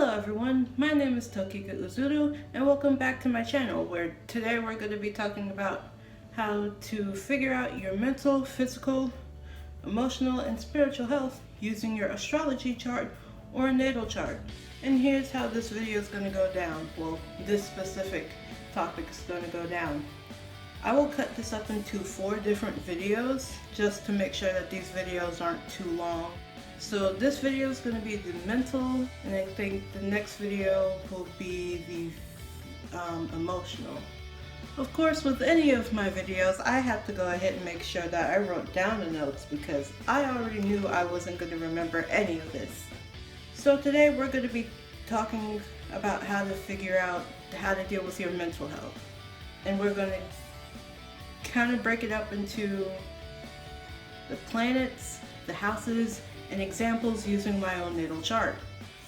Hello everyone, my name is Tokika Uzuru and welcome back to my channel where today we're going to be talking about how to figure out your mental, physical, emotional, and spiritual health using your astrology chart or natal chart. And here's how this video is going to go down. Well, this specific topic is going to go down. I will cut this up into 4 different videos just to make sure that these videos aren't too long. So this video is going to be the mental, and I think the next video will be the emotional. Of course, with any of my videos, I have to go ahead and make sure that I wrote down the notes because I already knew I wasn't going to remember any of this. So today we're going to be talking about how to figure out how to deal with your mental health. And we're going to kind of break it up into the planets, the houses, and examples using my own natal chart.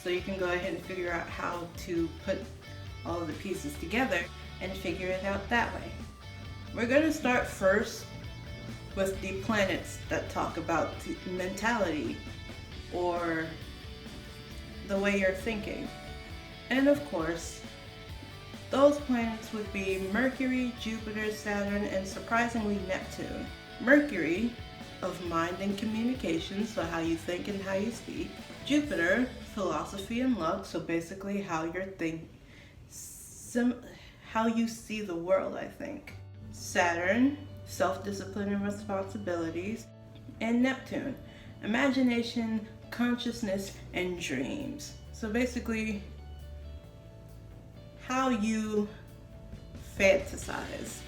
So you can go ahead and figure out how to put all of the pieces together and figure it out that way. We're going to start first with the planets that talk about the mentality or the way you're thinking. And of course, those planets would be Mercury, Jupiter, Saturn, and surprisingly Neptune. Mercury, of mind and communication, so how you think and how you speak. Jupiter, philosophy and luck, so basically how you're how you see the world, I think. Saturn, self-discipline and responsibilities. And Neptune, imagination, consciousness, and dreams. So basically how you fantasize.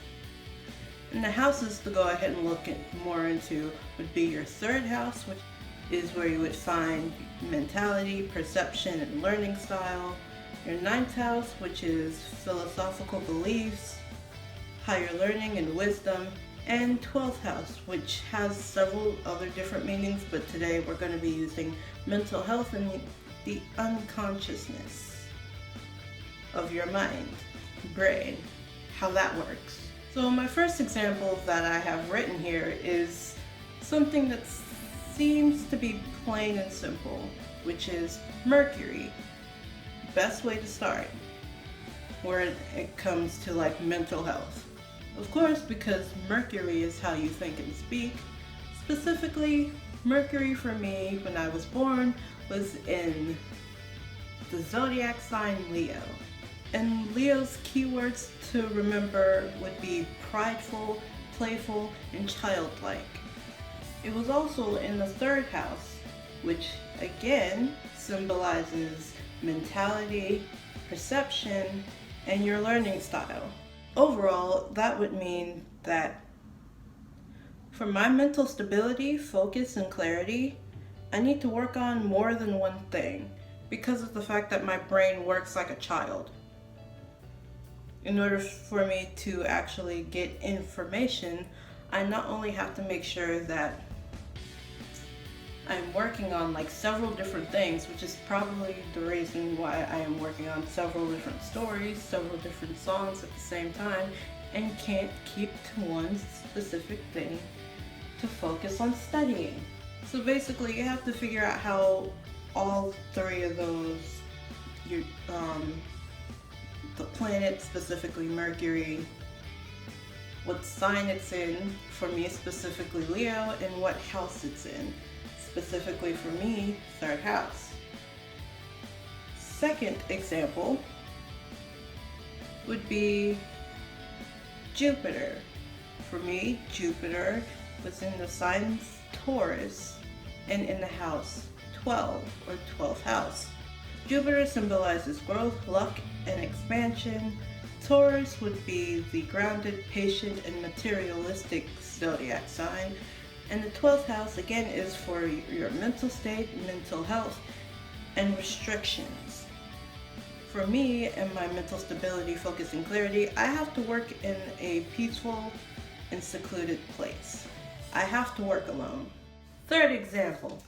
And the houses to go ahead and look more into would be your 3rd house, which is where you would find mentality, perception, and learning style. Your 9th house, which is philosophical beliefs, higher learning and wisdom. And 12th house, which has several other different meanings, but today we're going to be using mental health and the unconsciousness of your mind, brain, how that works. So my first example that I have written here is something that seems to be plain and simple, which is Mercury. Best way to start where it comes to like mental health. Of course, because Mercury is how you think and speak. Specifically, Mercury for me when I was born was in the zodiac sign Leo. And Leo's keywords to remember would be prideful, playful, and childlike. It was also in the 3rd house, which again symbolizes mentality, perception, and your learning style. Overall, that would mean that for my mental stability, focus, and clarity, I need to work on more than one thing because of the fact that my brain works like a child. In order for me to actually get information, I not only have to make sure that I'm working on like several different things, which is probably the reason why I am working on several different stories, several different songs at the same time, and can't keep to one specific thing to focus on studying. So basically you have to figure out how all 3 of those, the planet, specifically Mercury, what sign it's in, for me specifically Leo, and what house it's in, specifically for me 3rd house. Second example would be Jupiter. For me, Jupiter was in the sign Taurus and in the house 12 or 12th house. Jupiter symbolizes growth, luck, and expansion. Taurus would be the grounded, patient, and materialistic zodiac sign. And the 12th house again is for your mental state, mental health, and restrictions. For me and my mental stability, focus, and clarity, I have to work in a peaceful and secluded place. I have to work alone. 3rd example.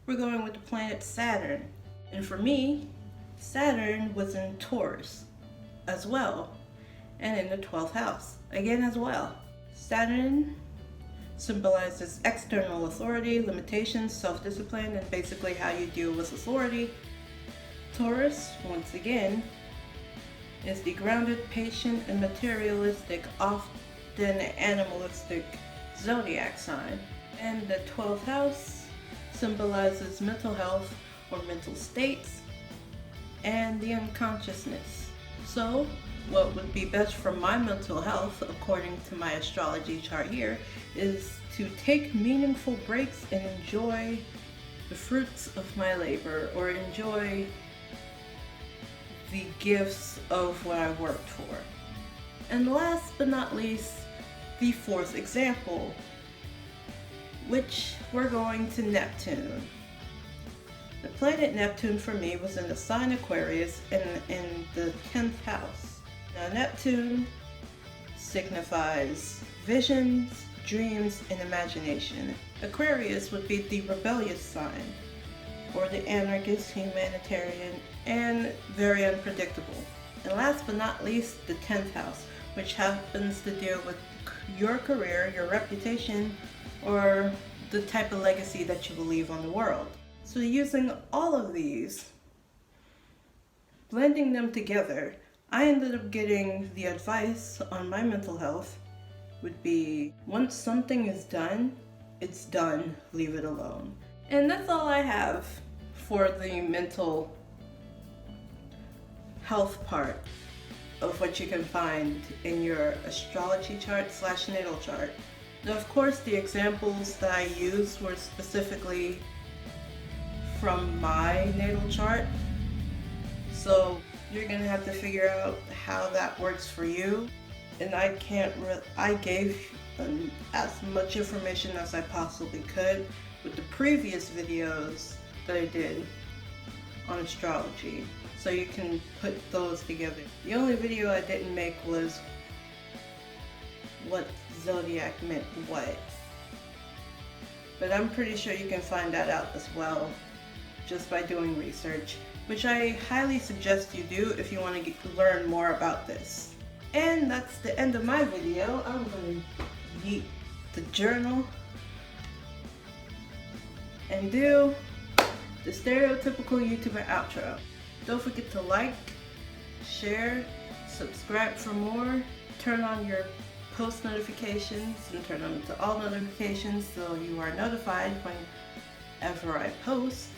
We're going with the planet Saturn. And for me, Saturn was in Taurus as well, and in the 12th house, again as well. Saturn symbolizes external authority, limitations, self-discipline, and basically how you deal with authority. Taurus, once again, is the grounded, patient, and materialistic, often animalistic zodiac sign. And the 12th house symbolizes mental health or mental states and the unconsciousness. So, what would be best for my mental health, according to my astrology chart here, is to take meaningful breaks and enjoy the fruits of my labor, or enjoy the gifts of what I worked for. And last but not least, the fourth example, which we're going to Neptune. The planet Neptune for me was in the sign Aquarius in the 10th house. Now Neptune signifies visions, dreams, and imagination. Aquarius would be the rebellious sign, or the anarchist, humanitarian, and very unpredictable. And last but not least, the 10th house, which happens to deal with your career, your reputation, or the type of legacy that you will leave on the world. So using all of these, blending them together, I ended up getting the advice on my mental health would be, once something is done, it's done, leave it alone. And that's all I have for the mental health part of what you can find in your astrology chart / natal chart. Now, of course, the examples that I used were specifically from my natal chart, so you're gonna have to figure out how that works for you. And I gave as much information as I possibly could with the previous videos that I did on astrology, so you can put those together. The only video I didn't make was what zodiac meant what, but I'm pretty sure you can find that out as well just by doing research, which I highly suggest you do if you want to learn more about this. And that's the end of my video. I'm going to yeet the journal and do the stereotypical YouTuber outro. Don't forget to like, share, subscribe for more, turn on your post notifications and turn on to all notifications so you are notified whenever I post.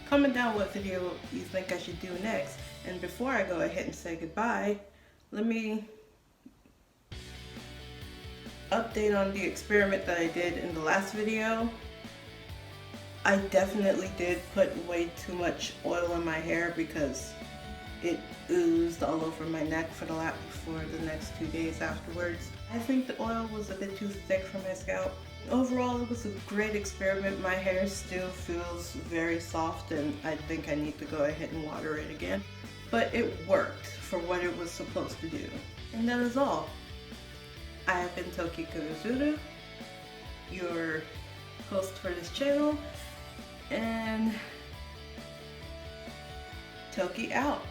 Comment down what video you think I should do next. And before I go ahead and say goodbye, let me update on the experiment that I did in the last video. I definitely did put way too much oil in my hair because it oozed all over my neck for the next 2 days afterwards. I think the oil was a bit too thick for my scalp. Overall, it was a great experiment. My hair still feels very soft, and I think I need to go ahead and water it again. But it worked for what it was supposed to do. And that is all. I have been Toki Kuruzuru, your host for this channel, and Toki out.